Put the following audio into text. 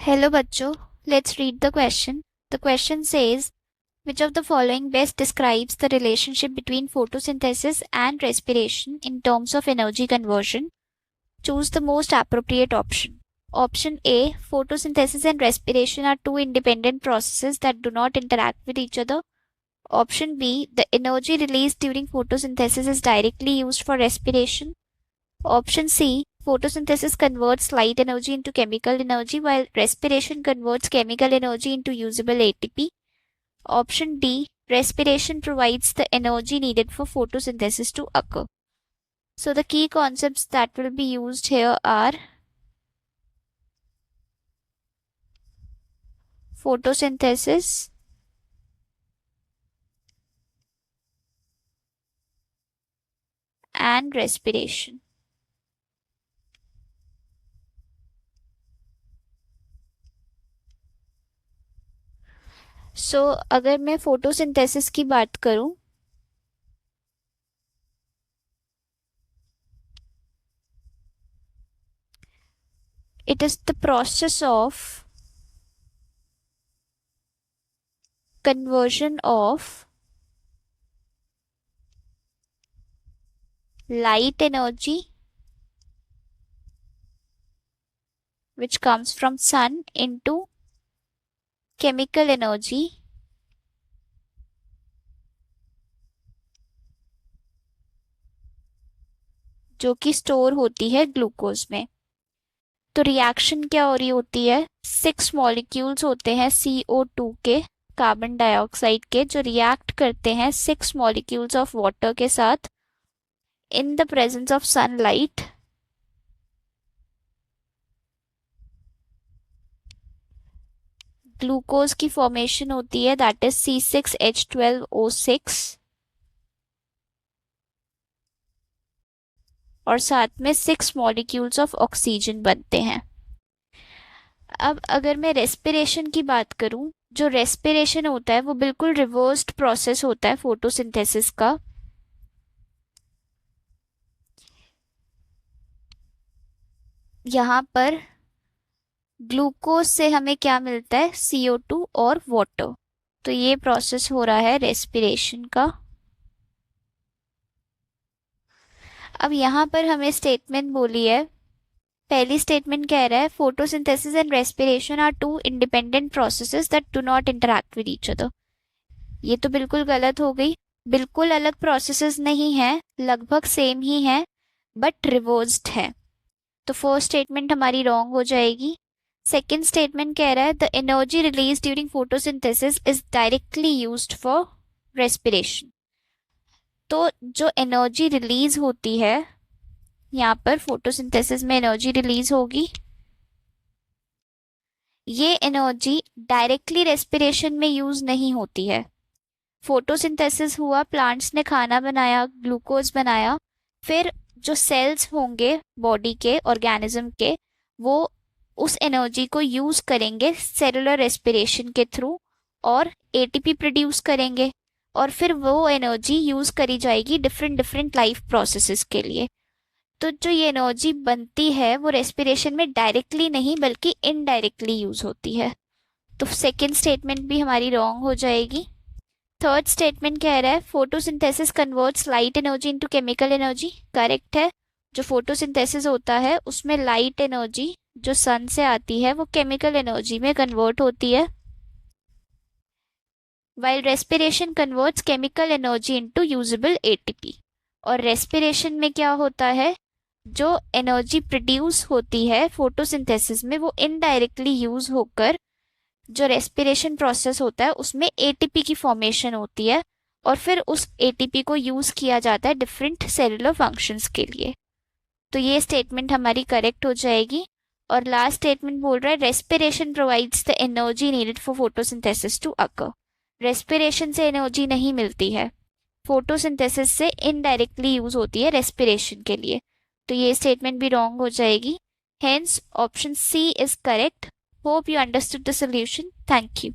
Hello बच्चों, let's read the question. The question says, which of the following best describes the relationship between photosynthesis and respiration in terms of energy conversion? Choose the most appropriate option. Option A, photosynthesis and respiration are two independent processes that do not interact with each other. Option B, the energy released during photosynthesis is directly used for respiration. Option C, photosynthesis converts light energy into chemical energy while respiration converts chemical energy into usable ATP. Option D, respiration provides the energy needed for photosynthesis to occur. So the key concepts that will be used here are photosynthesis, and respiration. अगर मैं photosynthesis की बात करूं, it is the process of conversion of light energy which comes from sun into chemical energy जो कि store होती है glucose में। तो रिएक्शन क्या हो रही होती है, 6 मॉलिक्यूल्स होते हैं CO2 के, कार्बन डाइऑक्साइड के, जो रिएक्ट करते हैं 6 मॉलिक्यूल्स ऑफ वाटर के साथ in the presence of sunlight. Glucose की फॉर्मेशन होती है, दैट इज C6H12O6, और साथ में 6 मॉलिक्यूल्स ऑफ ऑक्सीजन बनते हैं। अब अगर मैं रेस्पिरेशन की बात करूं, जो रेस्पिरेशन होता है वो बिल्कुल रिवर्स्ड प्रोसेस होता है फोटोसिंथेसिस का। यहाँ पर ग्लूकोज से हमें क्या मिलता है, CO2 और वाटर। तो ये प्रोसेस हो रहा है रेस्पिरेशन का। अब यहाँ पर हमें स्टेटमेंट बोली है, पहली स्टेटमेंट कह रहा है photosynthesis and respiration are two independent processes that do not interact with each other. ये तो बिल्कुल गलत हो गई, बिल्कुल अलग प्रोसेसेस नहीं है, लगभग सेम ही है बट रिवर्स्ड है। तो फर्स्ट स्टेटमेंट हमारी रॉन्ग हो जाएगी। सेकेंड स्टेटमेंट कह रहा है the energy release during photosynthesis is directly used for respiration. तो जो एनर्जी रिलीज होती है, यहाँ पर फोटोसिंथेसिस में एनर्जी रिलीज होगी, ये एनर्जी डायरेक्टली रेस्पिरेशन में यूज नहीं होती है। फोटोसिंथेसिस हुआ, प्लांट्स ने खाना बनाया, ग्लूकोज बनाया, फिर जो सेल्स होंगे बॉडी के, ऑर्गेनिज्म के, वो उस एनर्जी को यूज करेंगे सेलुलर रेस्पिरेशन के थ्रू और ATP प्रोड्यूस करेंगे, और फिर वो एनर्जी यूज करी जाएगी डिफरेंट लाइफ प्रोसेसेस के लिए। तो जो ये एनर्जी बनती है वो रेस्पिरेशन में डायरेक्टली नहीं बल्कि इनडायरेक्टली यूज होती है। तो सेकेंड स्टेटमेंट भी हमारी रॉन्ग हो जाएगी। थर्ड स्टेटमेंट कह रहा है photosynthesis converts light energy into chemical energy. Correct है, जो फोटोसिंथेसिस होता है उसमें लाइट एनर्जी जो सन से आती है वो केमिकल एनर्जी में कन्वर्ट होती है, while respiration converts chemical energy into usable ATP। और रेस्पिरेशन में क्या होता है, जो एनर्जी प्रोड्यूस होती है फोटोसिंथेसिस में वो इनडायरेक्टली यूज होकर जो रेस्पिरेशन प्रोसेस होता है उसमें ATP की फॉर्मेशन होती है, और फिर उस ATP को यूज किया जाता है डिफरेंट सेलुलर फंक्शंस के लिए। तो ये स्टेटमेंट हमारी करेक्ट हो जाएगी। और लास्ट स्टेटमेंट बोल रहा है respiration provides the energy needed for photosynthesis to occur. Respiration से एनर्जी नहीं मिलती है, फोटोसिंथेसिस से इनडायरेक्टली यूज होती है रेस्पिरेशन के लिए। तो ये स्टेटमेंट भी रॉन्ग हो जाएगी। Hence option C is correct. Hope you understood the solution. Thank you.